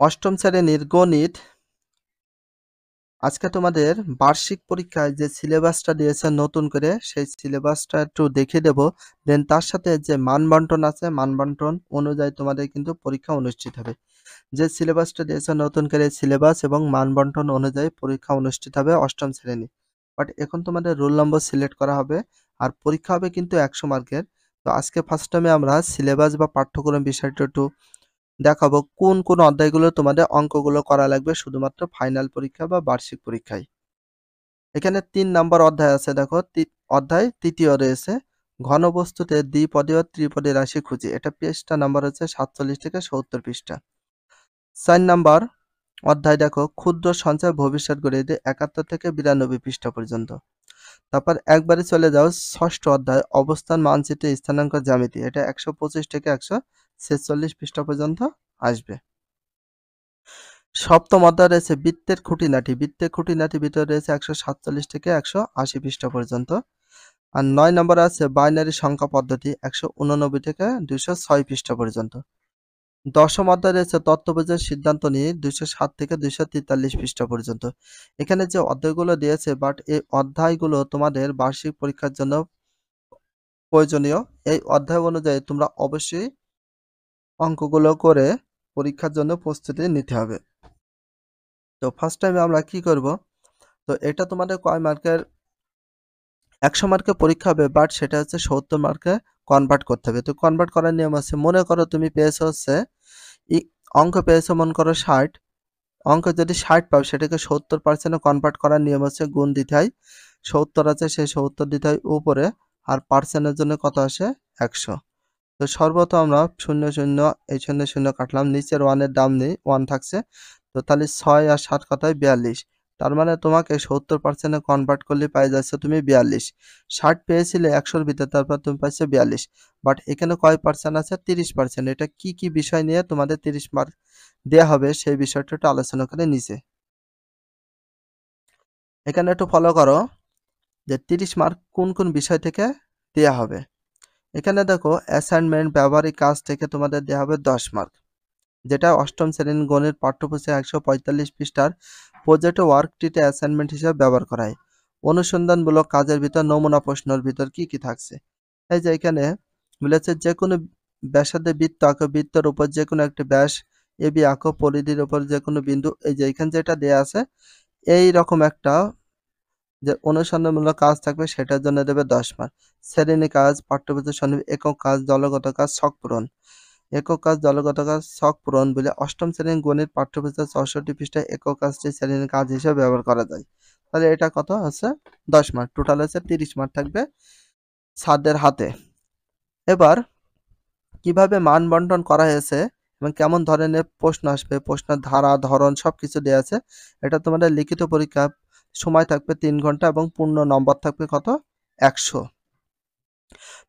অষ্টম শ্রেণীর গণিত আজকে তোমাদের বার্ষিক পরীক্ষায় যে সিলেবাসটা দিয়েছে নতুন করে সেই সিলেবাসটা একটু দেখিয়ে দেব। দেন তার সাথে যে মানবন্টন আছে মানবন্টন অনুযায়ী তোমাদের কিন্তু পরীক্ষা অনুষ্ঠিত হবে। যে সিলেবাসটা দিয়েছে নতুন করে সিলেবাস এবং মানবন্টন অনুযায়ী পরীক্ষা অনুষ্ঠিত হবে অষ্টম শ্রেণী। বাট এখন তোমাদের রোল নম্বর সিলেক্ট করা হবে আর পরীক্ষা হবে কিন্তু 100 মার্কের। তো আজকে ফার্স্ট টাইমে আমরা সিলেবাস বা পাঠ্যক্রম বিষয়টা একটু দেখাবো কোন কোন অধ্যায়গুলো তোমাদের অঙ্কগুলো করা লাগবে শুধুমাত্র ফাইনাল পরীক্ষা বা বার্ষিক পরীক্ষায়। এখানে 3 নাম্বার অধ্যায় আছে, দেখো অধ্যায় তৃতীয় রয়েছে ঘনবস্তুতে দ্বিপদী ও ত্রিপদী রাশি খুঁজি। এটা পৃষ্ঠা নাম্বার হচ্ছে 47 থেকে 70 পৃষ্ঠা। 4 নাম্বার অধ্যায় দেখো ক্ষুদ্র সঞ্চয় ভবিষ্যৎ গড়িয়ে দিয়ে 71 থেকে 92 পৃষ্ঠা পর্যন্ত। তারপর একবারে চলে যাও ষষ্ঠ অধ্যায় অবস্থান মানচিত্রে স্থানাঙ্ক জ্যামিতি। এটা 125 থেকে 146 পৃষ্ঠা পর্যন্ত আসবে। সপ্তম অধ্যায় রয়েছে বৃত্তের খুঁটিনাটি। বৃত্তের খুঁটিনাটি ভিতরে রয়েছে 147 থেকে 180 পৃষ্ঠা পর্যন্ত। আর 9 নম্বর আছে বাইনারি সংখ্যা পদ্ধতি 189 থেকে 206 পৃষ্ঠা পর্যন্ত। দশম অধ্যায় রয়েছে তত্ত্ববোধের সিদ্ধান্ত নিয়ে 207 থেকে 243 পৃষ্ঠা পর্যন্ত। এখানে যে অধ্যায়গুলো দিয়েছে বাট এই অধ্যায়গুলো তোমাদের বার্ষিক পরীক্ষার জন্য প্রয়োজনীয়। এই অধ্যায় অনুযায়ী তোমরা অবশ্যই অঙ্কগুলো করে পরীক্ষার জন্য প্রস্তুতি নিতে হবে। তো ফার্স্ট টাইমে আমরা কি করব, তো এটা তোমাদের কয় মার্কের 100 মার্কের পরীক্ষা হবে বাট সেটা হচ্ছে 70 মার্কে কনভার্ট করতে হবে। তো কনভার্ট করার নিয়ম আছে, মনে করো তুমি পেয়েছো হচ্ছে অঙ্ক পেয়েছো মনে করো 60, অঙ্ক যদি 60 পাও সেটাকে 70% কনভার্ট করার নিয়ম হচ্ছে গুণ দিতে হয়। 70 আছে সেই 70 দিতে হয় উপরে, আর পার্সেন্টের জন্য কত আসে 100। তো সর্বপ্রথম আমরা 0 0 এই 0 0 কাটলাম, নিচের 1 এর দাম নেই 1 থাকছে। তো তাহলে 6 আর 7 কত হয় 42। তার মানে তোমাকে 70% কনভার্ট করলে পাই যাচ্ছে তুমি 42। 60 পেয়েছিলে 100 এর ভিতরে, তারপর তুমি পাইছো 42। বাট এখানে কয় পার্সেন্ট আছে 30%। এটা কি কি বিষয় নিয়ে তোমাদের 30 মার্ক দেয়া হবে সেই বিষয়টা একটু আলোচনা করে নিচে। এখানে একটু ফলো করো যে 30 মার্ক কোন কোন বিষয় থেকে দেয়া হবে। এখানে দেখো অ্যাসাইনমেন্ট ব্যবহারিক কাজ থেকে তোমাদের দেওয়া হবে 10 মার্ক, যেটা অষ্টম শ্রেণীর গণিত পাঠ্যপুস্তক 145 পৃষ্ঠার প্রজেক্ট ওয়ার্কটিতে অ্যাসাইনমেন্ট হিসেবে ব্যবহার করা হয়। অনুসন্ধানমূলক কাজের ভিতর নমুনা প্রশ্নের ভিতর কি কি থাকছে, এই যে এখানে বলেছে যে কোনো ব্যাসার্ধে বৃত্ত আঁকো, বৃত্তের উপর যে কোনো একটি ব্যাস এবি আঁকো, পরিধির উপর যে কোনো বিন্দু। এই যে এখানে যেটা দেয়া আছে এই রকম একটা যে অনুসন্ধানমূলক কাজ থাকবে সেটার জন্য দেবে 10 মার্ক। শ্রেণী কাজ, পাঠ্যপুস্তক সন্নিবেশ, একক কাজ, দলগত কাজ, ছক পূরণ। একক কাজ, দলগত কাজ, ছক পূরণ বলে অষ্টম শ্রেণীর গণিত পাঠ্যপুস্তক 64 পৃষ্ঠায় একক কাজটি শ্রেণীর কাজ হিসেবে ব্যবহার করা যায়। তাহলে এটা কত আছে 10 মার্ক, টোটাল হচ্ছে 30 মার্ক থাকবে ছাত্রদের হাতে। এবার কিভাবে মান বন্টন করা হয়েছে এবং কেমন ধরনের প্রশ্ন আসবে, প্রশ্নের ধারা ধরন সবকিছু দেওয়া আছে। এটা তোমাদের লিখিত পরীক্ষা সময় থাকবে 3 ঘন্টা এবং পূর্ণ নম্বর থাকবে কত 100।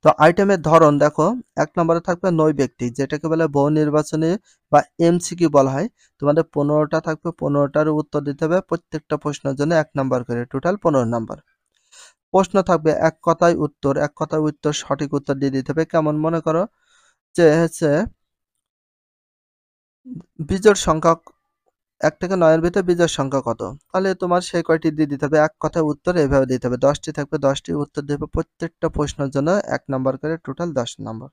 তো আইটেমের ধরন দেখো, 1 নম্বরে থাকবে নৈর্ব্যক্তিক, যেটাকে বলে বহু নির্বাচনী বা এমসিকিউ বলা হয়। তোমাদের 15টা থাকবে, 15টার উত্তর দিতে হবে প্রত্যেকটা প্রশ্নের জন্য 1 নাম্বার করে, টোটাল 15 নাম্বার। প্রশ্ন থাকবে এক কথায় উত্তর, এক কথায় উত্তর সঠিক উত্তর দিয়ে দিতে হবে। কেমন মনে করো যে হচ্ছে বিজোড় সংখ্যা 1 থেকে 9 এর ভিতরে বিজোড় সংখ্যা কত, তাহলে তোমার সেই কয়টি দিয়ে দিতে হবে, এক কথায় উত্তর এভাবে দিতে হবে। 10টি থাকবে, 10টি উত্তর দেবে প্রত্যেকটা প্রশ্নের জন্য 1 নাম্বার করে, টোটাল 10 নাম্বার।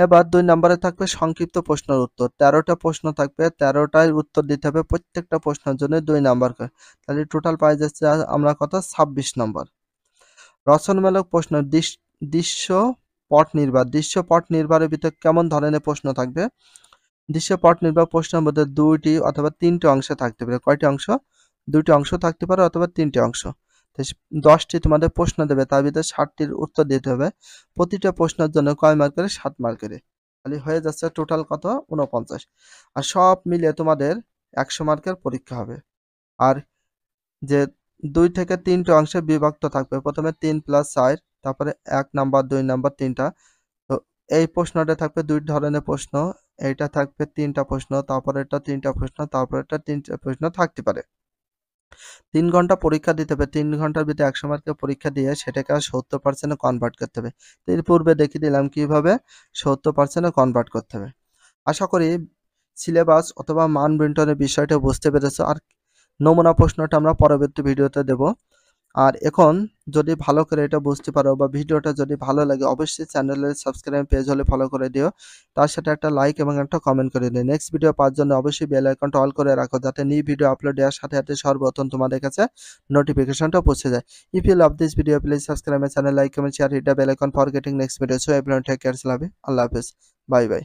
এবার 2 নম্বরে থাকবে সংক্ষিপ্ত প্রশ্নের উত্তর, 13টা প্রশ্ন থাকবে, 13টার উত্তর দিতে হবে প্রত্যেকটা প্রশ্নের জন্য 2 নাম্বার করে, তাহলে টোটাল পাই যাচ্ছে আমরা কত 26 নম্বর। রচনামূলক প্রশ্ন, দৃশ্যপট নির্ভর, দৃশ্যপট নির্ভরের ভিতরে কেমন ধরনের প্রশ্ন থাকবে, দৃশ্যপট নির্ভর প্রশ্নের মধ্যে 2টি অথবা 3টি অংশ থাকতে পারে। কয়টি অংশ, 2টি অংশ থাকতে পারে অথবা 3টি অংশ। 10টি তোমাদের প্রশ্ন দেবে, তার ভিতরে 60টির উত্তর দিতে হবে। প্রতিটা প্রশ্নের জন্য কয় মার্ক করে 7 মার্ক করে, তাহলে হয়ে যাচ্ছে টোটাল কত 49। আর সব মিলিয়ে তোমাদের 100 মার্কের পরীক্ষা হবে। আর যে 2 থেকে 3টে অংশে বিভক্ত থাকবে, প্রথমে 3 + 4, তারপরে 1 নাম্বার 2 নাম্বার 3টা। তো এই প্রশ্নটা থাকবে 2 ধরনের প্রশ্ন, এইটা থাকবে 3টা প্রশ্ন, তারপরে এটা 3টা প্রশ্ন, তারপরে এটা 3টা প্রশ্ন থাকতে পারে। 3 ঘন্টা পরীক্ষা দিতে হবে, 3 ঘন্টার ভিতরে 100 মার্কের পরীক্ষা দিয়ে সেটাকে 70% কনভার্ট করতে হবে। তো এর পূর্বে দেখিয়ে দিলাম কিভাবে 70% কনভার্ট করতে হবে। আশা করি সিলেবাস অথবা মান বন্টনের বিষয়টা বুঝতে পেরেছো। আর নমুনা প্রশ্নটা আমরা পরবর্তী ভিডিওতে দেব। আর এখন যদি ভালো করে এটা বুঝতে পারো বা ভিডিওটা যদি ভালো লাগে অবশ্যই চ্যানেলের সাবস্ক্রাইব পেজ হলে ফলো করে দিও। তার সাথে একটা লাইক এবং একটা কমেন্ট করে দিও। নেক্সট ভিডিও পাওয়ার জন্য অবশ্যই বেল আইকনটা অল করে রাখো, যাতে নিউ ভিডিও আপলোড দেওয়ার সাথে সাথে সর্বপ্রথম তোমাদের কাছে নোটিফিকেশনটা পৌঁছে যায়। If you love this video please subscribe my channel, like, comment, share, hit the bell icon for getting next video. So everyone take care, আল্লাহ হাফেজ। Bye by.